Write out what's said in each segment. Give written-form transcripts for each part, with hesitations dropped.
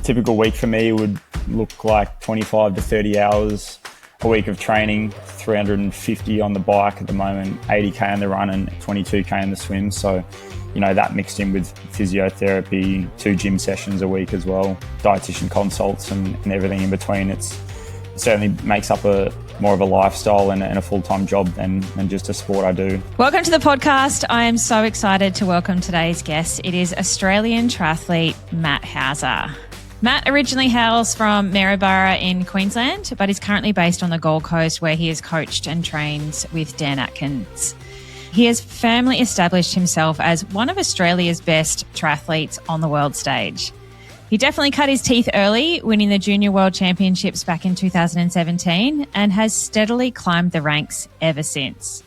typical week for me would look like 25 to 30 hours a week of training, 350 on the bike at the moment, 80k on the run and 22k on the swim. So, that mixed in with physiotherapy, 2 gym sessions a week as well, dietitian consults and everything in between. It certainly makes up more of a lifestyle and a full-time job than just a sport I do. Welcome to the podcast. I am so excited to welcome today's guest. It is Australian triathlete Matt Hauser. Matt originally hails from Maryborough in Queensland, but is currently based on the Gold Coast, where he has coached and trained with Dan Atkins. He has firmly established himself as one of Australia's best triathletes on the world stage. He definitely cut his teeth early, winning the Junior World Championships back in 2017, and has steadily climbed the ranks ever since.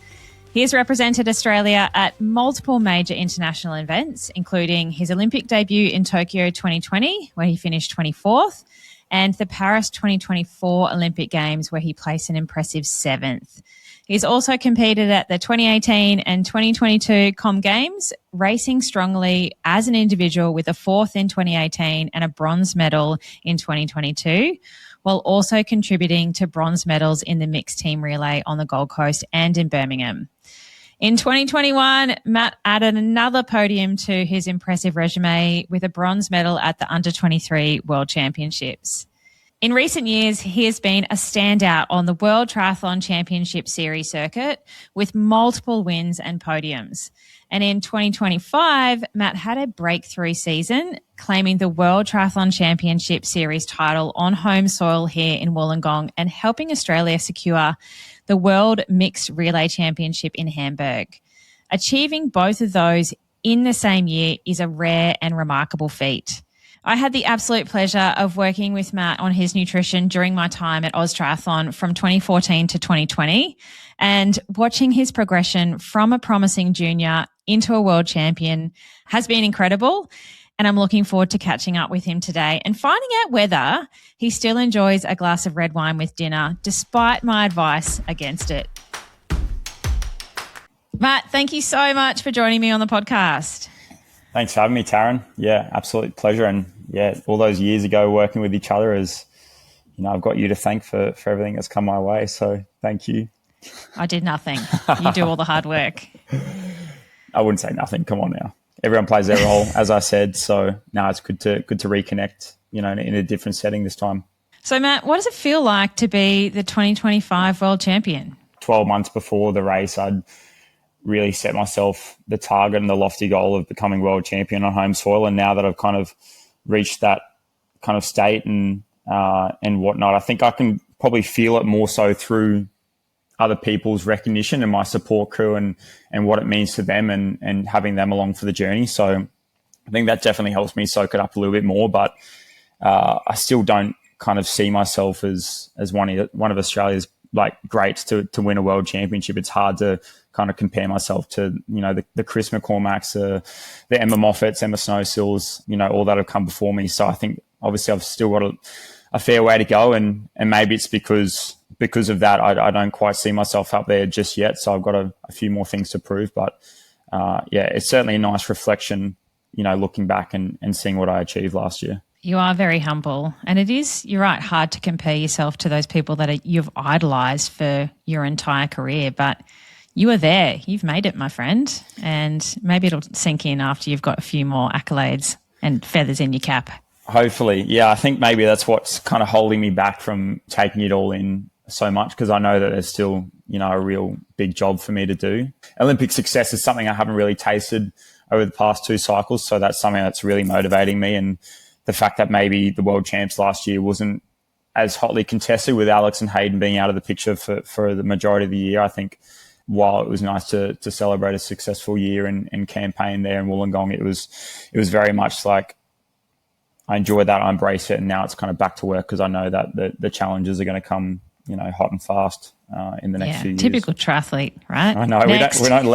He has represented Australia at multiple major international events, including his Olympic debut in Tokyo 2020, where he finished 24th, and the Paris 2024 Olympic Games, where he placed an impressive 7th. He's also competed at the 2018 and 2022 Com Games, racing strongly as an individual with a 4th in 2018 and a bronze medal in 2022, while also contributing to bronze medals in the mixed team relay on the Gold Coast and in Birmingham. In 2021, Matt added another podium to his impressive resume with a bronze medal at the Under-23 World Championships. In recent years, he has been a standout on the World Triathlon Championship Series circuit with multiple wins and podiums. And in 2025, Matt had a breakthrough season, claiming the World Triathlon Championship Series title on home soil here in Wollongong and helping Australia secure the World Mixed Relay Championship in Hamburg. Achieving both of those in the same year is a rare and remarkable feat. I had the absolute pleasure of working with Matt on his nutrition during my time at Oz Triathlon from 2014 to 2020, and watching his progression from a promising junior into a world champion has been incredible. And I'm looking forward to catching up with him today and finding out whether he still enjoys a glass of red wine with dinner, despite my advice against it. Matt, thank you so much for joining me on the podcast. Thanks for having me, Taryn. Yeah, absolute pleasure. And yeah, all those years ago working with each other I've got you to thank for everything that's come my way. So thank you. I did nothing. You do all the hard work. I wouldn't say nothing. Come on now. Everyone plays their role, as I said. So now it's good to reconnect, in a different setting this time. So Matt, what does it feel like to be the 2025 world champion? 12 months before the race, I'd really set myself the target and the lofty goal of becoming world champion on home soil. And now that I've kind of reached that kind of state and whatnot, I think I can probably feel it more so through other people's recognition and my support crew and what it means to them and having them along for the journey. So I think that definitely helps me soak it up a little bit more, but I still don't kind of see myself as one of Australia's greats to win a world championship. It's hard to kind of compare myself to, the Chris McCormacks, the Emma Moffats, Emma Snowsills, all that have come before me. So I think obviously I've still got a fair way to go, and maybe it's because of that I don't quite see myself up there just yet. So I've got a few more things to prove, but it's certainly a nice reflection, looking back and seeing what I achieved last year. You are very humble, and it is, you're right, hard to compare yourself to those people that you've idolised for your entire career, but you are there. You've made it, my friend, and maybe it'll sink in after you've got a few more accolades and feathers in your cap. Hopefully. Yeah, I think maybe that's what's kind of holding me back from taking it all in so much, because I know that there's still, a real big job for me to do. Olympic success is something I haven't really tasted over the past 2 cycles, so that's something that's really motivating me. And the fact that maybe the world champs last year wasn't as hotly contested with Alex and Hayden being out of the picture for the majority of the year, I think while it was nice to celebrate a successful year and campaign there in Wollongong, it was very much like I enjoyed that, I embraced it, and now it's kind of back to work because I know that the challenges are going to come, hot and fast in the next few years. Typical triathlete, right? I know. We don't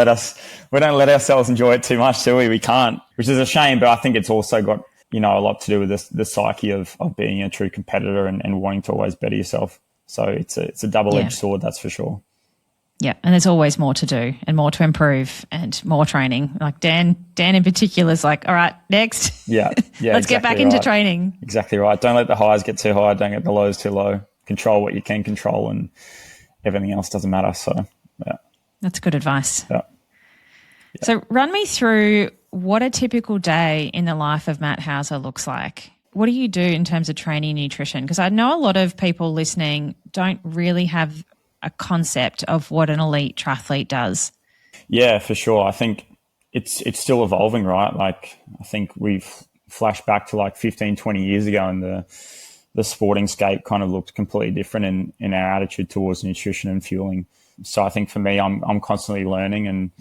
let ourselves enjoy it too much, do we? We can't, which is a shame. But I think it's also got a lot to do with the psyche of being a true competitor and wanting to always better yourself. So it's a double-edged sword, that's for sure. Yeah, and there's always more to do and more to improve and more training. Like Dan in particular is like, all right, next. Yeah. Let's get back into training. Exactly right. Don't let the highs get too high. Don't get the lows too low. Control what you can control, and everything else doesn't matter. So, yeah. That's good advice. Yeah. So run me through what a typical day in the life of Matt Hauser looks like. What do you do in terms of training nutrition? Because I know a lot of people listening don't really have a concept of what an elite triathlete does. Yeah, for sure. I think it's still evolving, right? Like, I think we've flashed back to like 15, 20 years ago, and the sporting scape kind of looked completely different in our attitude towards nutrition and fueling. So I think for me, I'm constantly learning and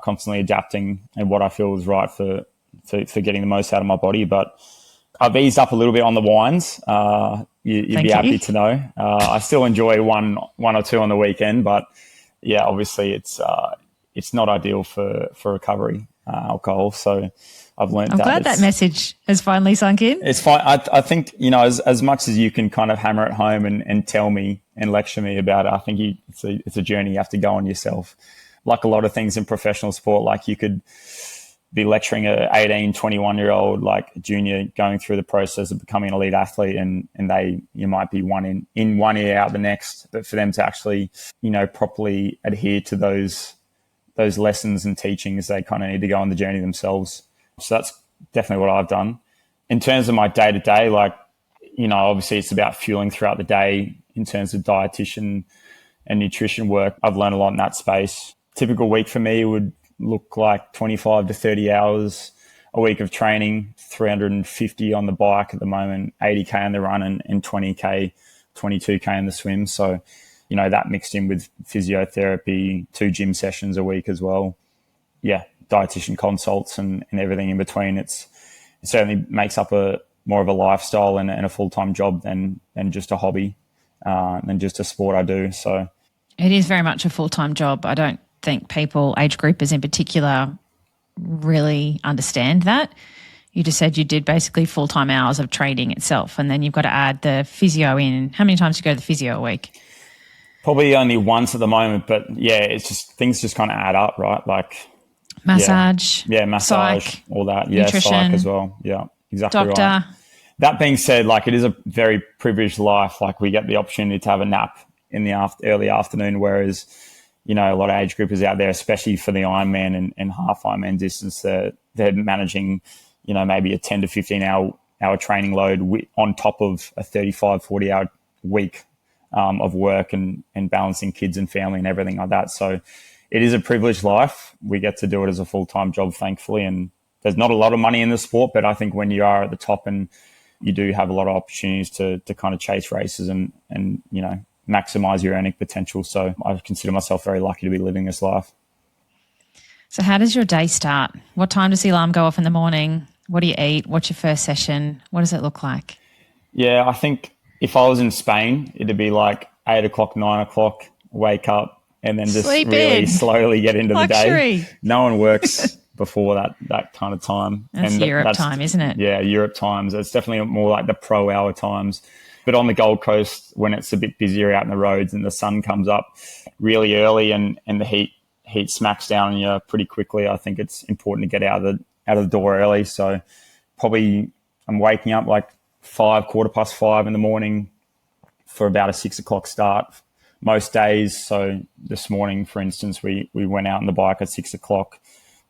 constantly adapting, and what I feel is right for getting the most out of my body. But I've eased up a little bit on the wines. You'd be happy to know. I still enjoy one or two on the weekend, but yeah, obviously it's not ideal for recovery, alcohol. So I've learned I'm glad that message has finally sunk in. It's fine. I think, as much as you can kind of hammer it home and tell me and lecture me about it, I think it's a journey you have to go on yourself. Like a lot of things in professional sport, like you could be lecturing a 18, 21-year-old, like junior, going through the process of becoming an elite athlete, and you might be one in one ear out the next. But for them to actually, properly adhere to those lessons and teachings, they kind of need to go on the journey themselves. So that's definitely what I've done. In terms of my day-to-day, obviously it's about fueling throughout the day in terms of dietitian and nutrition work. I've learned a lot in that space. Typical week for me would look like 25 to 30 hours a week of training, 350 on the bike at the moment, 80K on the run, and 20K, 22K in the swim. So, that mixed in with physiotherapy, 2 gym sessions a week as well. Yeah, dietitian consults and everything in between. It certainly makes up more of a lifestyle and a full-time job than just a hobby, than just a sport I do. So it is very much a full-time job. I don't think people, age groupers in particular, really understand that. You just said you did basically full-time hours of training itself, and then you've got to add the physio in. How many times do you go to the physio a week? Probably only once at the moment, but yeah, it's just things just kind of add up, right? Like massage, massage, psych, all that, nutrition, psych as well. Yeah, exactly doctor. Right. That being said, like, it is a very privileged life. Like, we get the opportunity to have a nap in the early afternoon, whereas a lot of age groupers out there, especially for the Ironman and half Ironman distance, they're managing, maybe a 10 to 15 hour training load on top of a 35, 40 hour week of work and balancing kids and family and everything like that. So it is a privileged life. We get to do it as a full-time job, thankfully. And there's not a lot of money in the sport, but I think when you are at the top and you do have a lot of opportunities to kind of chase races and maximize your earning potential. So I consider myself very lucky to be living this life. So how does your day start? What time does the alarm go off in the morning? What do you eat? What's your first session? What does it look like? Yeah, I think if I was in Spain, it'd be like 8 o'clock, 9 o'clock, wake up, and then just really slowly get into the day. No one works before that kind of time. That's Europe time, isn't it? Yeah, Europe times. It's definitely more like the pro hour times. But on the Gold Coast, when it's a bit busier out in the roads and the sun comes up really early and the heat smacks down on you pretty quickly, I think it's important to get out of the door early. So probably I'm waking up like 5:15 in the morning for about a 6 o'clock start most days. So this morning, for instance, we went out on the bike at 6 o'clock,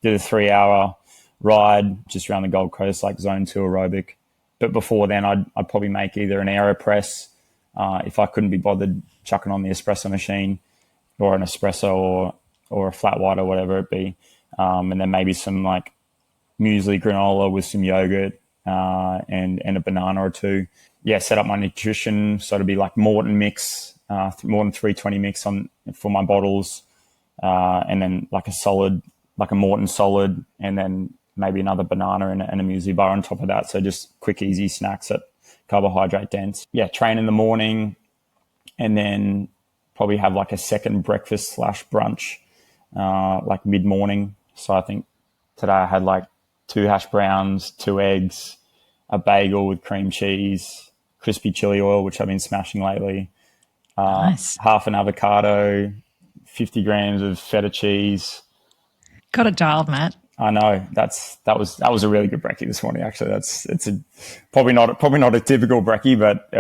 did a 3-hour ride just around the Gold Coast, like zone 2 aerobic. But before then, I'd probably make either an AeroPress if I couldn't be bothered chucking on the espresso machine, or an espresso or a flat white or whatever it be. And then maybe some like muesli granola with some yogurt and a banana or two. Yeah, set up my nutrition. So it'd be like Morton mix, Morton 320 mix for my bottles. And then like a Morton solid, and then maybe another banana and a muesli bar on top of that. So just quick, easy snacks that carbohydrate dense. Yeah, train in the morning, and then probably have like a second breakfast / brunch, like mid-morning. So I think today I had like 2 hash browns, 2 eggs, a bagel with cream cheese, crispy chili oil, which I've been smashing lately, nice. half an avocado, 50 grams of feta cheese. Got it dialed, Matt. I know that was a really good brekkie this morning. Actually, probably not a typical brekkie, but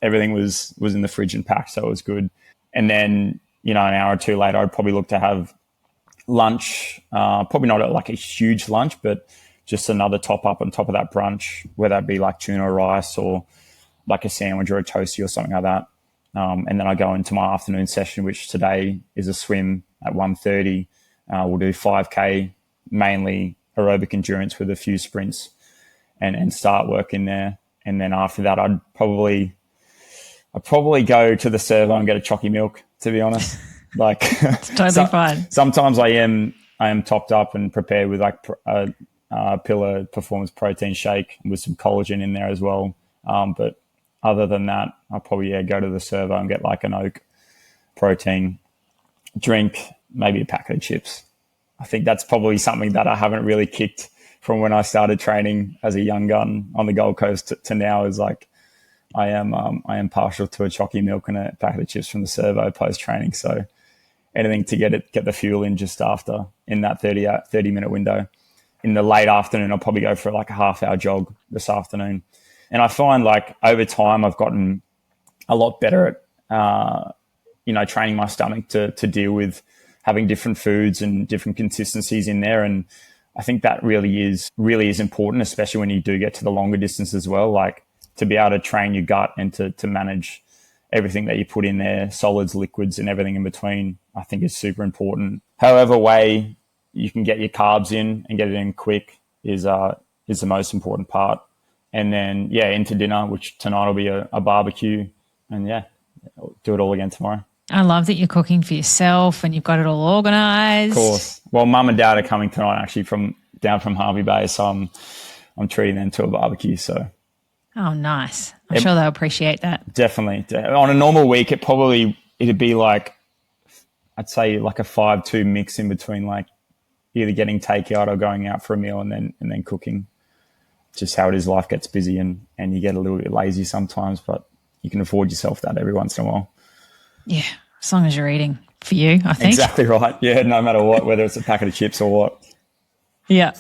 everything was in the fridge and packed, so it was good. And then an hour or two later, I'd probably look to have lunch. Probably not like a huge lunch, but just another top up on top of that brunch, whether that be like tuna or rice or like a sandwich or a toasty or something like that. And then I go into my afternoon session, which today is a swim at 1:30. We'll do 5K, mainly aerobic endurance with a few sprints and start working there. And then after that, I'd probably go to the servo and get a chocky milk, to be honest. Like it's totally fine. Sometimes I am topped up and prepared with like a Pillar Performance Protein Shake with some collagen in there as well. But other than that, I'll probably go to the servo and get like an oat protein drink, maybe a packet of chips. I think that's probably something that I haven't really kicked from when I started training as a young gun on the Gold Coast to now, is like I am partial to a chocky milk and a packet of chips from the servo post training. So anything to get the fuel in just after, in that 30-minute window. In the late afternoon, I'll probably go for like a half-hour jog this afternoon. And I find like over time I've gotten a lot better at training my stomach to deal with having different foods and different consistencies in there. And I think that really is important, especially when you do get to the longer distance as well, like to be able to train your gut and to manage everything that you put in there, solids, liquids, and everything in between, I think is super important. However way you can get your carbs in and get it in quick is the most important part. And then, into dinner, which tonight will be a barbecue. And I'll do it all again tomorrow. I love that you're cooking for yourself and you've got it all organised. Of course. Well, Mum and Dad are coming tonight actually down from Harvey Bay, so I'm treating them to a barbecue. So. Oh, nice. I'm sure they'll appreciate that. Definitely. On a normal week, it'd be like, I'd say like a 5-2 mix in between like either getting takeout or going out for a meal and then cooking. Just how it is, life gets busy and you get a little bit lazy sometimes, but you can afford yourself that every once in a while. Yeah, as long as you're eating for you, I think. Exactly right. Yeah, no matter what, whether it's a packet of chips or what. Yeah.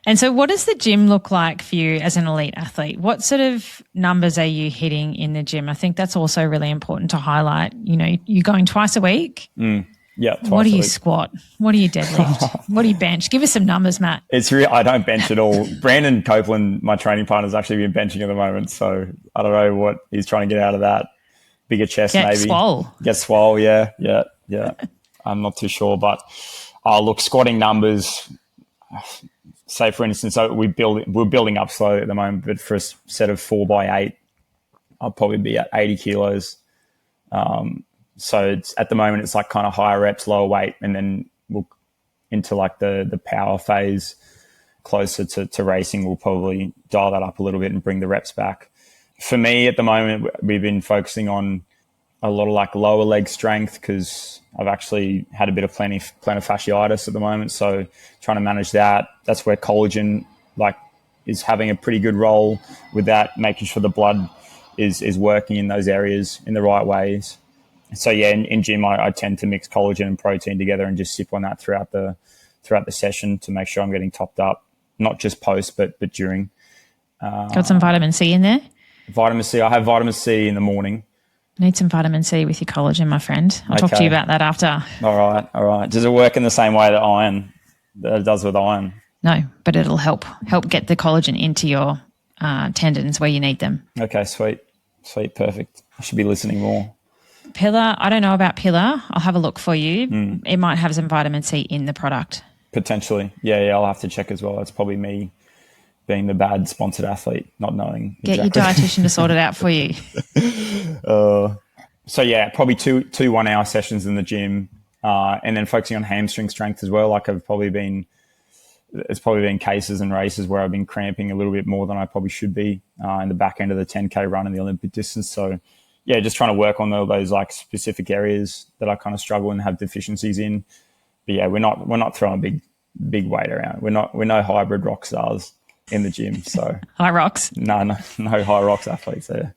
And so what does the gym look like for you as an elite athlete? What sort of numbers are you hitting in the gym? I think that's also really important to highlight. You're going twice a week. Yeah, twice What do a you week. squat? What do you deadlift? What do you bench? Give us some numbers, Matt. It's real. I don't bench at all. Brandon Copeland, my training partner, has actually been benching at the moment, so I don't know what he's trying to get out of that. Bigger chest, maybe. Get swole, yeah. I'm not too sure, but look, squatting numbers. Say, for instance, we're building up slowly at the moment, but for a set of 4x8, I'll probably be at 80 kilos. So at the moment, it's like kind of higher reps, lower weight, and then we'll into like the power phase closer to racing. We'll probably dial that up a little bit and bring the reps back. For me, at the moment, we've been focusing on a lot of like lower leg strength because I've actually had a bit of plantar fasciitis at the moment. So trying to manage that. That's where collagen is having a pretty good role with that, making sure the blood is working in those areas in the right ways. So in gym, I tend to mix collagen and protein together and just sip on that throughout the session to make sure I'm getting topped up, not just post, but during. Got some vitamin C in there? Vitamin C. I have vitamin C in the morning. Need some vitamin C with your collagen, my friend. I'll talk to you about that after. All right. Does it work in the same way that it does with iron? No, but it'll help get the collagen into your tendons where you need them. Okay, sweet, perfect. I should be listening more. Pillar, I don't know about Pillar. I'll have a look for you. It might have some vitamin C in the product. Potentially. Yeah, I'll have to check as well. That's probably me being the bad sponsored athlete, not knowing Get exactly. your dietitian to sort it out for you. So probably two 1-hour sessions in the gym, and then focusing on hamstring strength as well. Like it's probably been cases and races where I've been cramping a little bit more than I probably should be in the back end of the 10K run and the Olympic distance. So just trying to work on all those like specific areas that I kind of struggle and have deficiencies in. But we're not throwing big weight around. We're no hybrid rock stars in the gym. So high rocks. No high rocks athletes there.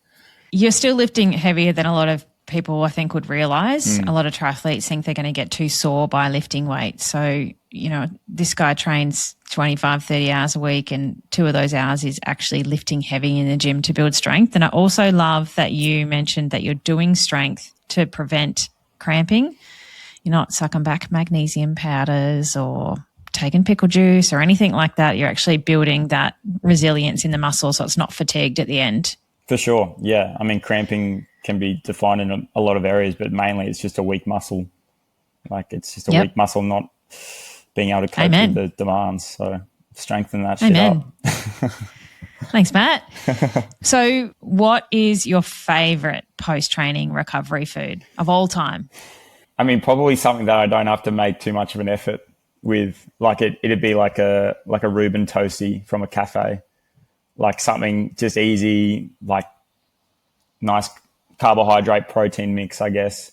You're still lifting heavier than a lot of people, I think, would realise. A lot of triathletes think they're going to get too sore by lifting weights. So, you know, this guy trains 25, 30 hours a week, and 2 of those hours is actually lifting heavy in the gym to build strength. And I also love that you mentioned that you're doing strength to prevent cramping. You're not sucking back magnesium powders or taking pickle juice or anything like that. You're actually building that resilience in the muscle so it's not fatigued at the end. For sure, yeah. I mean, cramping can be defined in a lot of areas, but mainly it's just a weak muscle. Like, it's just a weak muscle not being able to cope with the demands. So strengthen that shit up. Thanks, Matt. So what is your favourite post-training recovery food of all time? I mean, probably something that I don't have to make too much of an effort with. Like, it'd be like a Reuben toasty from a cafe. Like something just easy, like nice carbohydrate protein mix, I guess.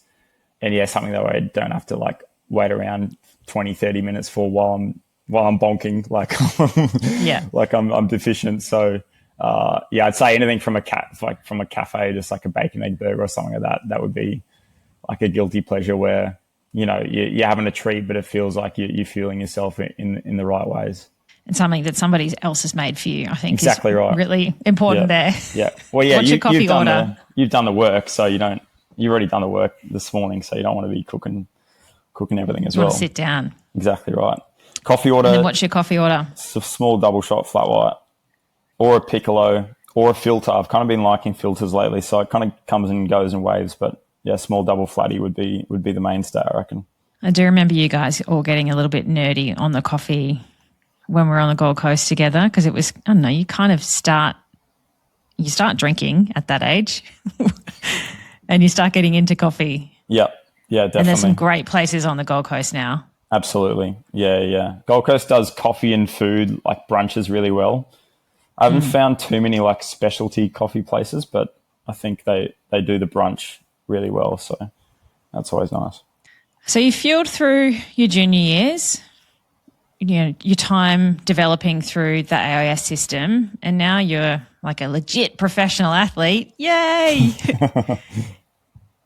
And yeah, something that I don't have to like wait around 20, 30 minutes for while I'm bonking, like like I'm deficient. So I'd say anything from a cafe, just like a bacon egg burger or something like that. That would be like a guilty pleasure where, you know, you're having a treat, but it feels like you're fueling yourself in the right ways. And something that somebody else has made for you, I think, exactly is right. really important there. Yeah. Well, yeah. What's your coffee order? You've done the work, so you've already done the work this morning, so you don't want to be cooking everything as well. You want to sit down. Exactly right. Coffee order. And then what's your coffee order? It's a small double shot flat white, or a piccolo, or a filter. I've kind of been liking filters lately, so it kind of comes and goes in waves. But yeah, small double flatty would be the mainstay, I reckon. I do remember you guys all getting a little bit nerdy on the coffee when we were on the Gold Coast together, because it was, I don't know, you start drinking at that age and you start getting into coffee. Yeah, definitely. And there's some great places on the Gold Coast now. Absolutely. Yeah. Gold Coast does coffee and food, like brunches, really well. I haven't found too many like specialty coffee places, but I think they do the brunch really well. So that's always nice. So you fueled through your junior years, you know, your time developing through the AIS system, and now you're like a legit professional athlete. Yay!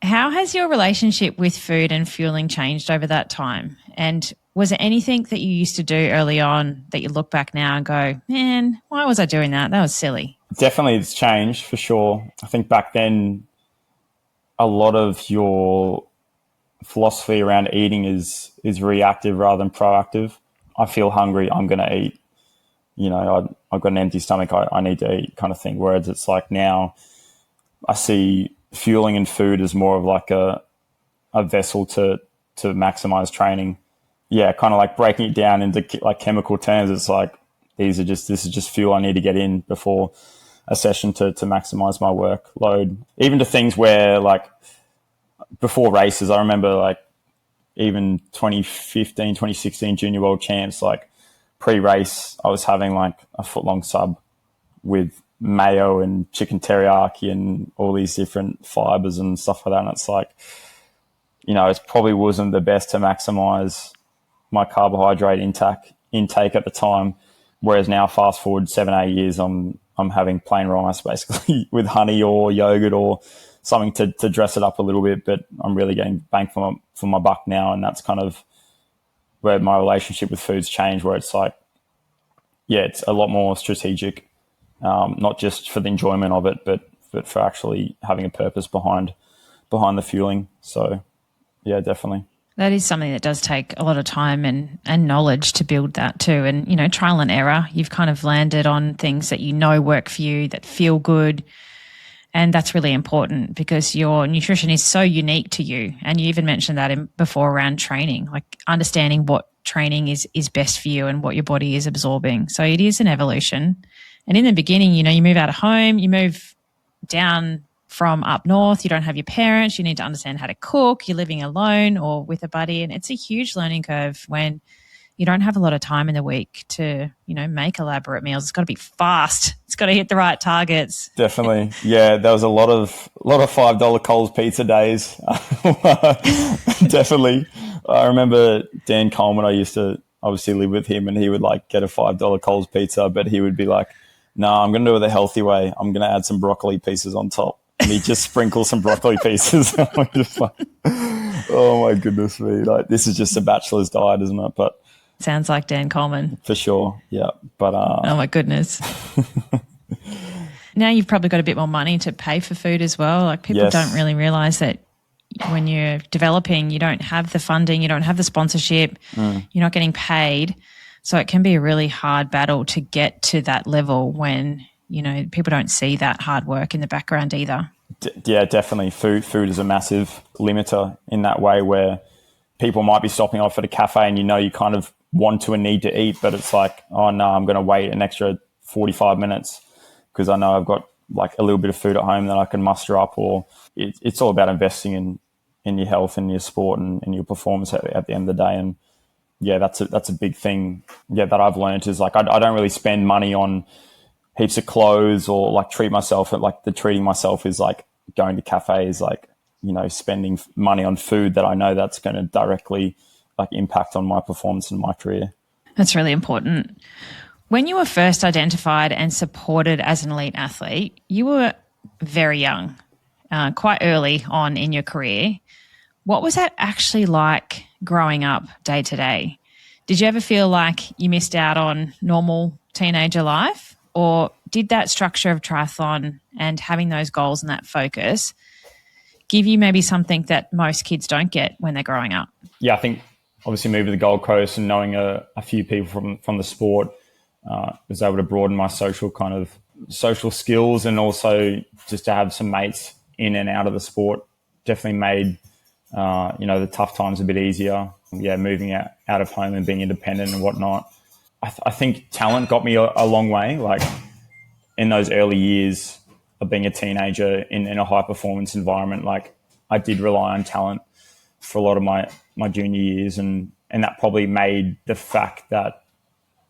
How has your relationship with food and fueling changed over that time? And was there anything that you used to do early on that you look back now and go, man, why was I doing that? That was silly. Definitely it's changed for sure. I think back then a lot of your philosophy around eating is reactive rather than proactive. I feel hungry, I'm going to eat. You know, I've got an empty stomach, I need to eat kind of thing. Whereas it's like now I see fueling and food as more of like a vessel to maximize training. Yeah, kind of like breaking it down into like chemical terms. It's like this is just fuel I need to get in before a session to maximize my workload. Even to things where like before races, I remember like even 2015, 2016 junior world champs, like pre-race, I was having like a footlong sub with mayo and chicken teriyaki and all these different fibers and stuff like that. And it's like, you know, it probably wasn't the best to maximize my carbohydrate intake at the time. Whereas now, fast forward 7-8 years, I'm having plain rice basically with honey or yogurt or something to dress it up a little bit, but I'm really getting bang for my buck now. And that's kind of where my relationship with food's changed, where it's like, yeah, it's a lot more strategic, not just for the enjoyment of it, but for actually having a purpose behind the fueling. So yeah, definitely. That is something that does take a lot of time and knowledge to build that too. And, you know, trial and error, you've kind of landed on things that you know work for you, that feel good. And that's really important because your nutrition is so unique to you. And you even mentioned that before around training, like understanding what training is best for you and what your body is absorbing. So it is an evolution. And in the beginning, you know, you move out of home, you move down from up north, you don't have your parents, you need to understand how to cook, you're living alone or with a buddy. And it's a huge learning curve when you don't have a lot of time in the week to, you know, make elaborate meals. It's got to be fast. It's got to hit the right targets. Definitely. Yeah, there was a lot of $5 Coles pizza days. Definitely. I remember Dan Coleman, I used to obviously live with him, and he would like get a $5 Coles pizza, but he would be like, no, I'm going to do it the healthy way. I'm going to add some broccoli pieces on top. and he just sprinkles some broccoli pieces. I'm just like, oh my goodness me. Like, this is just a bachelor's diet, isn't it? But sounds like Dan Coleman. For sure. Yeah. But oh my goodness. Now you've probably got a bit more money to pay for food as well. Like, people don't really realize that when you're developing, you don't have the funding, you don't have the sponsorship, you're not getting paid. So it can be a really hard battle to get to that level when, you know, people don't see that hard work in the background either. Yeah, definitely. Food is a massive limiter in that way, where people might be stopping off at a cafe and, you know, you kind of want to and need to eat, but it's like, oh no, I'm going to wait an extra 45 minutes because I know I've got like a little bit of food at home that I can muster up. Or it's all about investing in your health and your sport and your performance at the end of the day. And yeah, that's a big thing. Yeah, that I've learned is like, I don't really spend money on heaps of clothes or like treating myself is like going to cafes, like, you know, spending money on food that I know that's going to directly like impact on my performance in my career. That's really important. When you were first identified and supported as an elite athlete, you were very young, quite early on in your career. What was that actually like growing up day to day? Did you ever feel like you missed out on normal teenager life? Or did that structure of triathlon and having those goals and that focus give you maybe something that most kids don't get when they're growing up? Yeah, I think obviously moving to the Gold Coast and knowing a few people from the sport was able to broaden my social skills, and also just to have some mates in and out of the sport definitely made the tough times a bit easier. Yeah, moving out of home and being independent and whatnot. I think talent got me a long way. Like, in those early years of being a teenager in a high performance environment, like, I did rely on talent for a lot of my junior years, and that probably made the fact that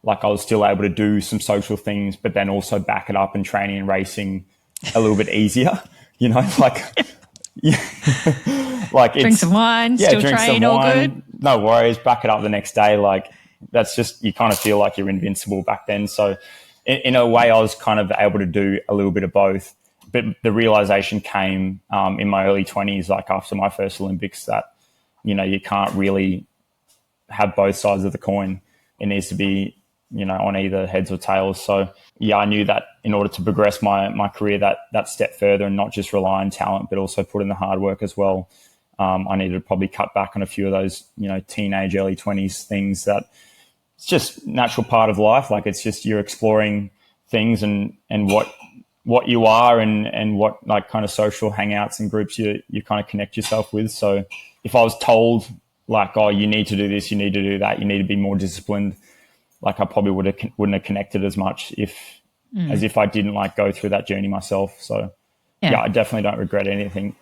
like I was still able to do some social things, but then also back it up in training and racing a little bit easier, you know, like, yeah, like drink some wine, still train, all good. No worries, back it up the next day. Like, that's just, you kind of feel like you're invincible back then. So in a way, I was kind of able to do a little bit of both. But the realization came in my early 20s, like after my first Olympics, that, you know, you can't really have both sides of the coin. It needs to be, you know, on either heads or tails. So yeah, I knew that in order to progress my career that step further and not just rely on talent, but also put in the hard work as well, I needed to probably cut back on a few of those, you know, teenage, early 20s things that it's just natural part of life. Like, it's just, you're exploring things and what you are and what like kind of social hangouts and groups you kind of connect yourself with. So if I was told like, oh, you need to do this, you need to do that, you need to be more disciplined, like I probably wouldn't have connected as much as if I didn't like go through that journey myself. So yeah, I definitely don't regret anything.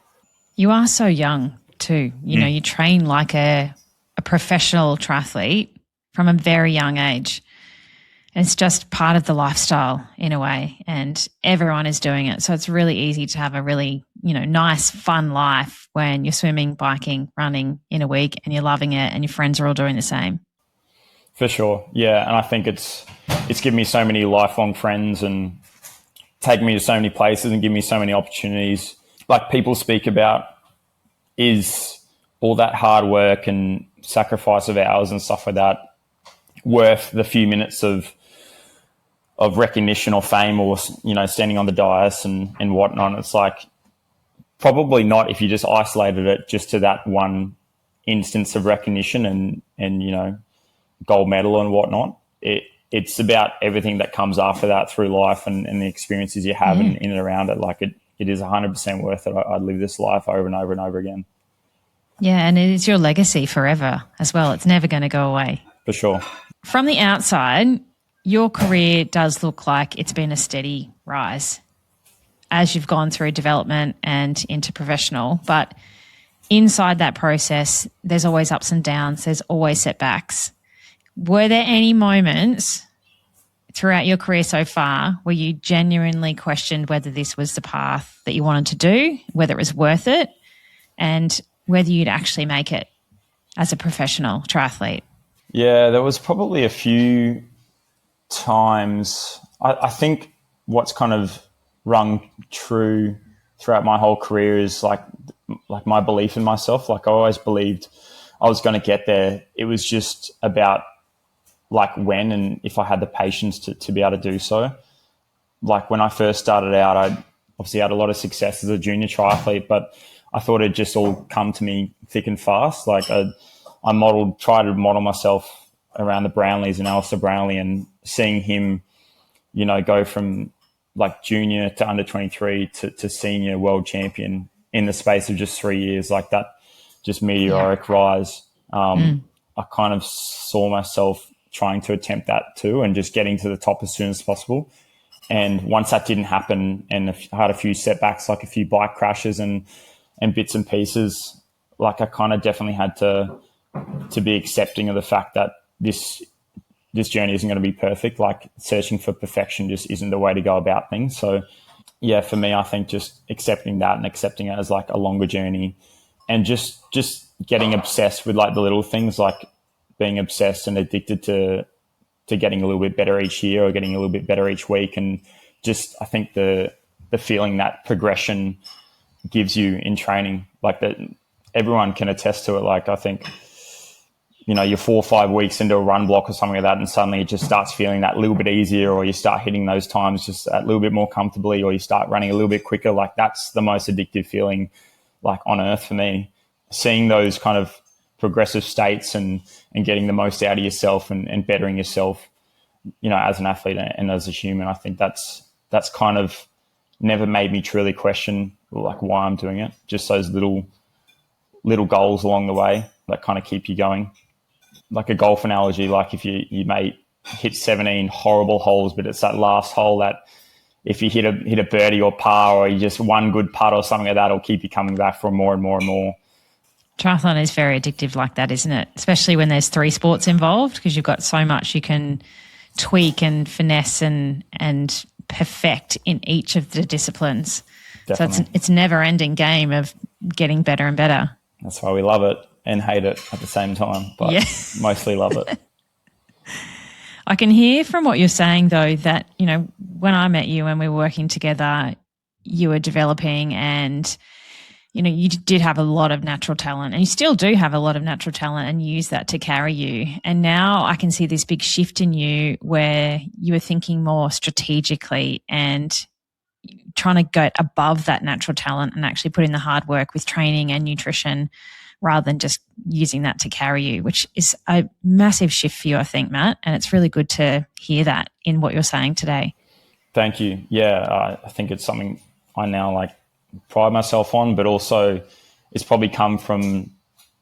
You are so young too. You know, you train like a professional triathlete from a very young age. And it's just part of the lifestyle in a way, and everyone is doing it. So it's really easy to have a really, you know, nice, fun life when you're swimming, biking, running in a week and you're loving it and your friends are all doing the same. For sure. Yeah. And I think it's given me so many lifelong friends and taken me to so many places and given me so many opportunities. Like, people speak about, is all that hard work and sacrifice of hours and stuff like that worth the few minutes of recognition or fame, or, you know, standing on the dais and whatnot? It's like, probably not if you just isolated it just to that one instance of recognition and you know, gold medal and whatnot. It's about everything that comes after that through life and the experiences you have in and around it. Like, it is 100% worth it. I'd live this life over and over and over again. Yeah, and it is your legacy forever as well. It's never going to go away. For sure. From the outside, your career does look like it's been a steady rise as you've gone through development and into professional. But inside that process, there's always ups and downs. There's always setbacks. Were there any moments throughout your career so far where you genuinely questioned whether this was the path that you wanted to do, whether it was worth it, and whether you'd actually make it as a professional triathlete? Yeah, there was probably a few times. I think what's kind of rung true throughout my whole career is like my belief in myself. Like I always believed I was going to get there. It was just about like when and if I had the patience to be able to do so. Like when I first started out, I obviously had a lot of success as a junior triathlete, but I thought it'd just all come to me thick and fast. Like I tried to model myself around the Brownlees and Alistair Brownlee, and seeing him, you know, go from like junior to under 23 to senior world champion in the space of just 3 years, like that just meteoric rise. I kind of saw myself trying to attempt that too, and just getting to the top as soon as possible. And once that didn't happen, and I had a few setbacks, like a few bike crashes and bits and pieces, like I kind of definitely had to be accepting of the fact that this journey isn't going to be perfect. Like searching for perfection just isn't the way to go about things. So yeah, for me, I think just accepting that and accepting it as like a longer journey, and just getting obsessed with like the little things, like being obsessed and addicted to getting a little bit better each year or getting a little bit better each week. And just, I think the feeling that progression gives you in training, like that everyone can attest to it. Like I think, you know, you're 4 or 5 weeks into a run block or something like that, and suddenly it just starts feeling that little bit easier, or you start hitting those times just a little bit more comfortably, or you start running a little bit quicker. Like that's the most addictive feeling like on earth for me. Seeing those kind of progressive states and getting the most out of yourself and bettering yourself, you know, as an athlete and as a human, I think that's kind of never made me truly question like why I'm doing it. Just those little goals along the way that kind of keep you going. Like a golf analogy, like if you may hit 17 horrible holes, but it's that last hole that if you hit a birdie or par, or you just one good putt or something like that, will keep you coming back for more and more and more. Triathlon is very addictive like that, isn't it? Especially when there's 3 sports involved, because you've got so much you can tweak and finesse and perfect in each of the disciplines. Definitely. So it's never ending game of getting better and better. That's why we love it and hate it at the same time, but mostly love it. I can hear from what you're saying though that, you know, when I met you and we were working together, you were developing, and you know, you did have a lot of natural talent, and you still do have a lot of natural talent, and you use that to carry you. And now I can see this big shift in you where you are thinking more strategically and trying to go above that natural talent and actually put in the hard work with training and nutrition rather than just using that to carry you, which is a massive shift for you, I think, Matt. And it's really good to hear that in what you're saying today. Thank you. Yeah, I think it's something I now like pride myself on, but also it's probably come from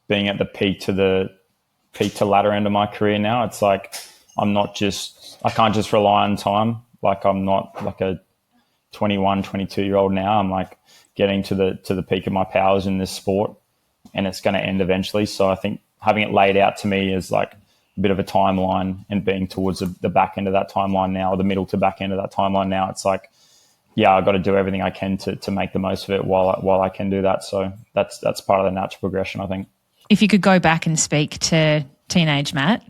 being at the peak to latter end of my career now. It's like I can't just rely on time. Like I'm not like a 21, 22-year-old now. I'm like getting to the peak of my powers in this sport, and it's going to end eventually. So I think having it laid out to me is like a bit of a timeline, and being towards the back end of that timeline now, or the middle to back end of that timeline now, it's like, yeah, I've got to do everything I can to make the most of it while I can do that. So that's part of the natural progression, I think. If you could go back and speak to teenage Matt,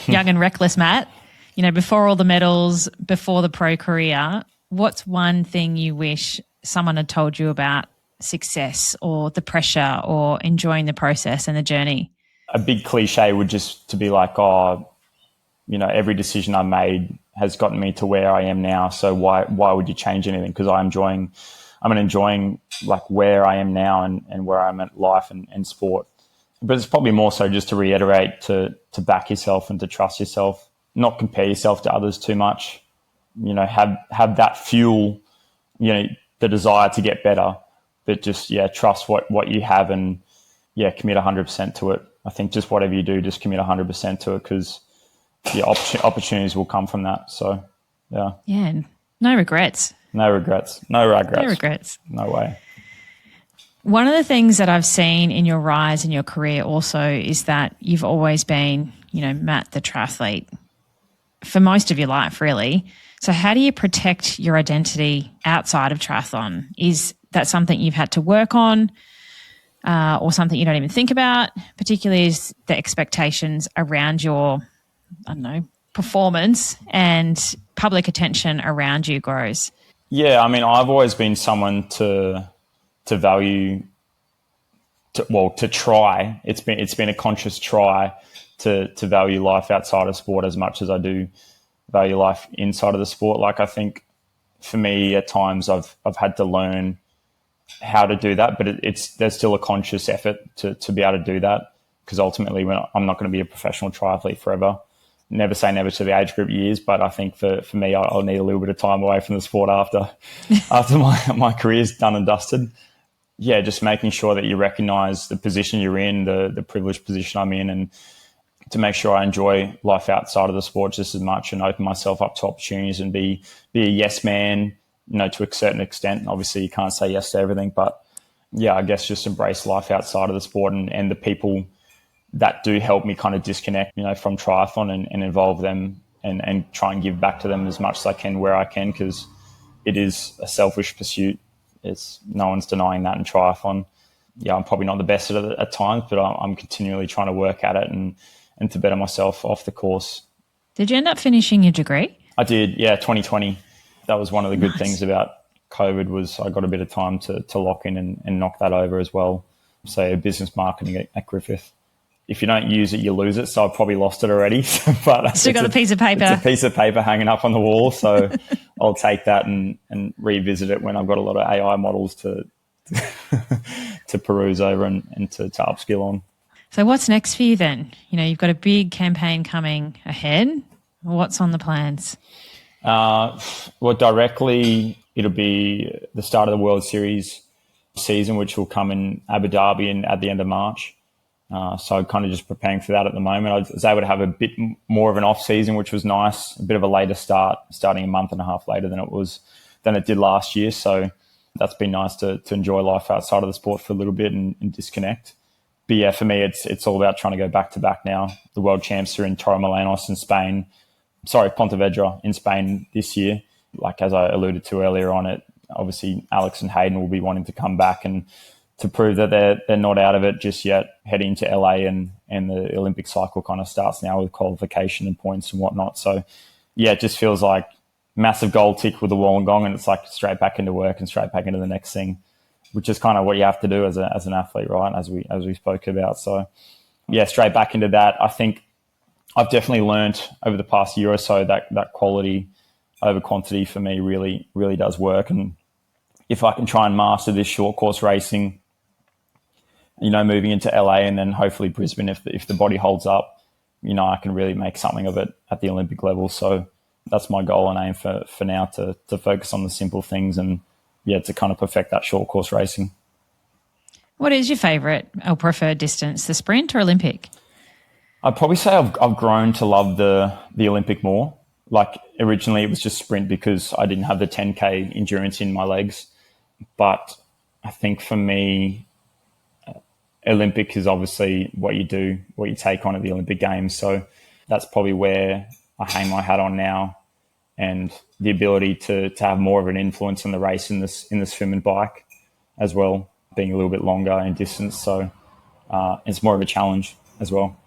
young and reckless Matt, you know, before all the medals, before the pro career, what's one thing you wish someone had told you about success or the pressure or enjoying the process and the journey? A big cliche would just to be like, oh, you know, every decision I made has gotten me to where I am now. So why would you change anything? Because I'm enjoying like where I am now and where I'm at life and sport. But it's probably more so just to reiterate to back yourself and to trust yourself, not compare yourself to others too much. You know, have that fuel, you know, the desire to get better, but just, trust what you have and, commit 100% to it. I think just whatever you do, just commit 100% to it, because opportunities will come from that. So, yeah. Yeah, no regrets. No regrets. No regrets. No regrets. No way. One of the things that I've seen in your rise in your career also is that you've always been, you know, Matt the triathlete for most of your life, really. So how do you protect your identity outside of triathlon? Is that something you've had to work on or something you don't even think about, particularly as the expectations around your, I don't know, performance and public attention around you grows? Yeah, I mean, I've always been someone to value, to try. It's been a conscious try to value life outside of sport as much as I do value life inside of the sport. Like, I think for me, at times I've had to learn how to do that, but there's still a conscious effort to be able to do that, because ultimately I'm not going to be a professional triathlete forever. Never say never to the age group years, but I think for me, I'll need a little bit of time away from the sport after my career's done and dusted. Yeah, just making sure that you recognise the position you're in, the privileged position I'm in, and to make sure I enjoy life outside of the sport just as much, and open myself up to opportunities and be a yes man, to a certain extent. Obviously, you can't say yes to everything, but yeah, I guess just embrace life outside of the sport and the people that do help me kind of disconnect, from triathlon and involve them and try and give back to them as much as I can where I can, because it is a selfish pursuit. No one's denying that in triathlon. Yeah, I'm probably not the best at it at times, but I'm continually trying to work at it and to better myself off the course. Did you end up finishing your degree? I did, yeah, 2020. That was one of the good things about COVID, was I got a bit of time to lock in and knock that over as well. So business marketing at Griffith. If you don't use it, you lose it. So I've probably lost it already. But still got a piece of paper. It's a piece of paper hanging up on the wall. So I'll take that and revisit it when I've got a lot of AI models to peruse over and to upskill on. So what's next for you then? You've got a big campaign coming ahead. What's on the plans? Well, directly, it'll be the start of the World Series season, which will come in Abu Dhabi at the end of March. So kind of just preparing for that at the moment. I was able to have a bit more of an off season, which was nice. A bit of a later start, starting a month and a half later than it did last year. So that's been nice to enjoy life outside of the sport for a little bit and disconnect. But yeah, for me, it's all about trying to go back to back now. The world champs are in Torremolinos in Spain. Pontevedra in Spain this year. Like, as I alluded to earlier on, obviously Alex and Hayden will be wanting to come back and to prove that they're not out of it just yet, heading into LA and the Olympic cycle kind of starts now with qualification and points and whatnot. So yeah, it just feels like massive goal tick with the Wollongong, and it's like straight back into work and straight back into the next thing, which is kind of what you have to do as an athlete, right? As we spoke about. So yeah, straight back into that. I think I've definitely learnt over the past year or so that quality over quantity for me really, really does work. And if I can try and master this short course racing, moving into LA and then hopefully Brisbane, if the body holds up, I can really make something of it at the Olympic level. So that's my goal and aim for now, to focus on the simple things and to kind of perfect that short course racing. What is your favourite or preferred distance, the sprint or Olympic? I'd probably say I've grown to love the Olympic more. Like, originally it was just sprint because I didn't have the 10K endurance in my legs. But I think for me, Olympic is obviously what you do, what you take on at the Olympic Games. So that's probably where I hang my hat on now, and the ability to have more of an influence in the race in the swim and bike as well, being a little bit longer in distance. So it's more of a challenge as well.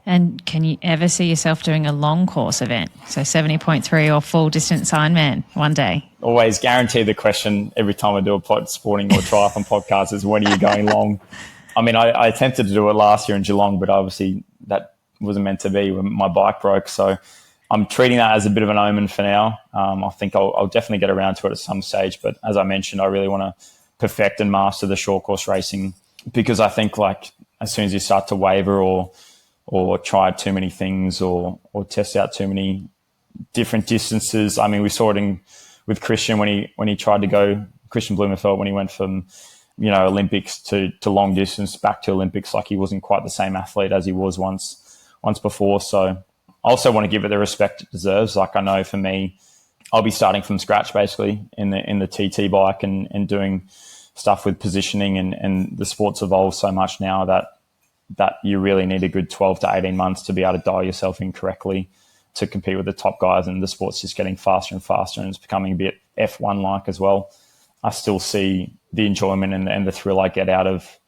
And can you ever see yourself doing a long course event? So 70.3 or full distance Ironman one day? Always guarantee the question every time I do a sporting or triathlon podcast is, when are you going long? I mean, I attempted to do it last year in Geelong, but obviously that wasn't meant to be when my bike broke. So I'm treating that as a bit of an omen for now. I think I'll definitely get around to it at some stage. But as I mentioned, I really want to perfect and master the short course racing, because I think, like, as soon as you start to waver or try too many things or test out too many different distances. I mean, we saw it with Christian when he tried to go, Christian Blumenfeld, when he went from, Olympics to long distance back to Olympics. Like, he wasn't quite the same athlete as he was once before. So I also want to give it the respect it deserves. Like, I know for me, I'll be starting from scratch basically in the TT bike and doing stuff with positioning, and the sport's evolved so much now that you really need a good 12 to 18 months to be able to dial yourself in correctly to compete with the top guys. And the sport's just getting faster and faster, and it's becoming a bit F1-like as well. I still see the enjoyment and the thrill I get out of,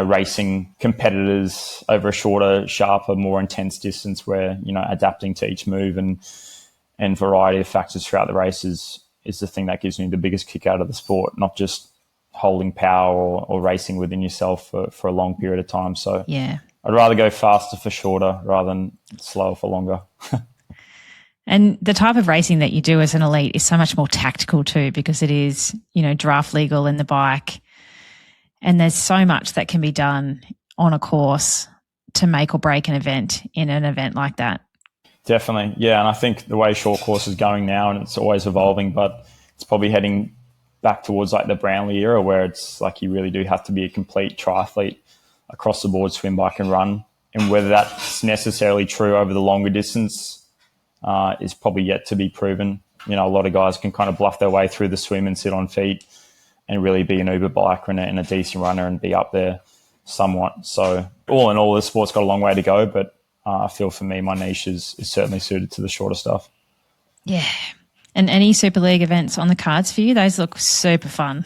racing competitors over a shorter, sharper, more intense distance where, adapting to each move and variety of factors throughout the race is is the thing that gives me the biggest kick out of the sport, not just holding power or racing within yourself for a long period of time. So yeah, I'd rather go faster for shorter rather than slower for longer. And the type of racing that you do as an elite is so much more tactical too, because it is, draft legal in the bike. And there's so much that can be done on a course to make or break an event in an event like that. Definitely. Yeah. And I think the way short course is going now, and it's always evolving, but it's probably heading back towards like the Brownlee era, where it's like you really do have to be a complete triathlete across the board, swim, bike and run. And whether that's necessarily true over the longer distance is probably yet to be proven. A lot of guys can kind of bluff their way through the swim and sit on feet and really be an uber biker and a decent runner and be up there somewhat. So all in all, the sport's got a long way to go, but I feel for me, my niche is certainly suited to the shorter stuff. Yeah. And any Super League events on the cards for you? Those look super fun.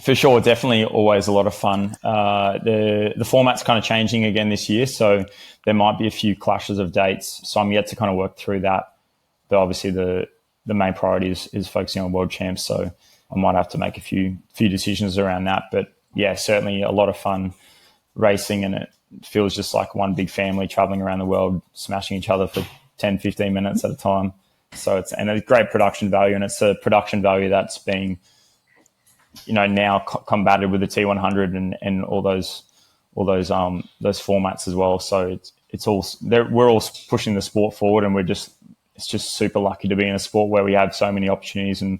For sure, definitely always a lot of fun. The format's kind of changing again this year, so there might be a few clashes of dates. So I'm yet to kind of work through that. But obviously the main priority is focusing on World Champs, so I might have to make a few decisions around that. But yeah, certainly a lot of fun racing, and it feels just like one big family traveling around the world, smashing each other for 10, 15 minutes at a time. So it's a great production value, and it's a production value that's being now combated with the T100 and all those formats as well. So it's all we're all pushing the sport forward, and it's just super lucky to be in a sport where we have so many opportunities and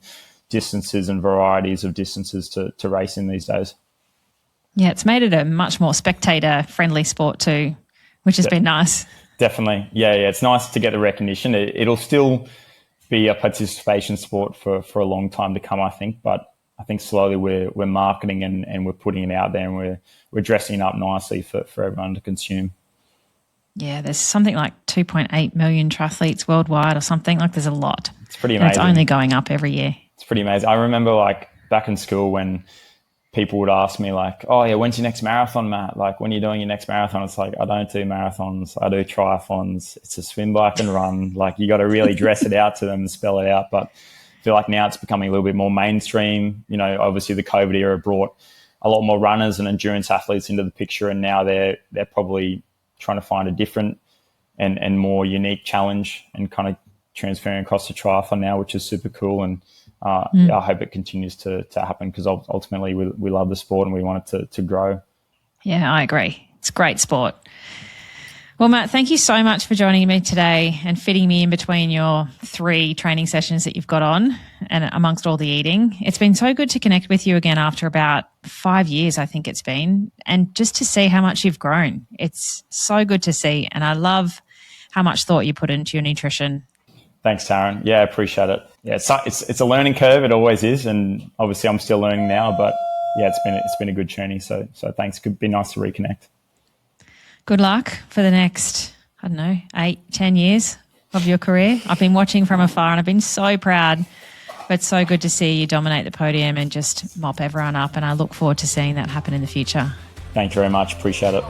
distances and varieties of distances to race in these days. Yeah, it's made it a much more spectator-friendly sport too, which has been nice. Definitely. Yeah, it's nice to get the recognition. It'll still be a participation sport for a long time to come, I think, but I think slowly we're marketing and we're putting it out there, and we're dressing it up nicely for everyone to consume. Yeah, there's something like 2.8 million triathletes worldwide or something. Like there's a lot. It's pretty amazing. And it's only going up every year. It's pretty amazing. I remember like back in school when people would ask me like, oh yeah, when's your next marathon, Matt? Like when are you doing your next marathon? It's like, I don't do marathons. I do triathlons. It's a swim, bike and run. Like you got to really dress it out to them and spell it out. But I feel like now it's becoming a little bit more mainstream. Obviously the COVID era brought a lot more runners and endurance athletes into the picture. And now they're probably trying to find a different and more unique challenge and kind of transferring across to triathlon now, which is super cool. And I hope it continues to happen, because ultimately we love the sport and we want it to grow. Yeah, I agree. It's a great sport. Well, Matt, thank you so much for joining me today and fitting me in between your 3 training sessions that you've got on and amongst all the eating. It's been so good to connect with you again after about 5 years, I think it's been, and just to see how much you've grown. It's so good to see, and I love how much thought you put into your nutrition. Thanks, Taryn. Yeah, I appreciate it. Yeah, it's a learning curve. It always is, and obviously I'm still learning now. But yeah, it's been a good journey. So thanks. Could be nice to reconnect. Good luck for the next 8-10 years of your career. I've been watching from afar, and I've been so proud. But it's so good to see you dominate the podium and just mop everyone up. And I look forward to seeing that happen in the future. Thank you very much. Appreciate it.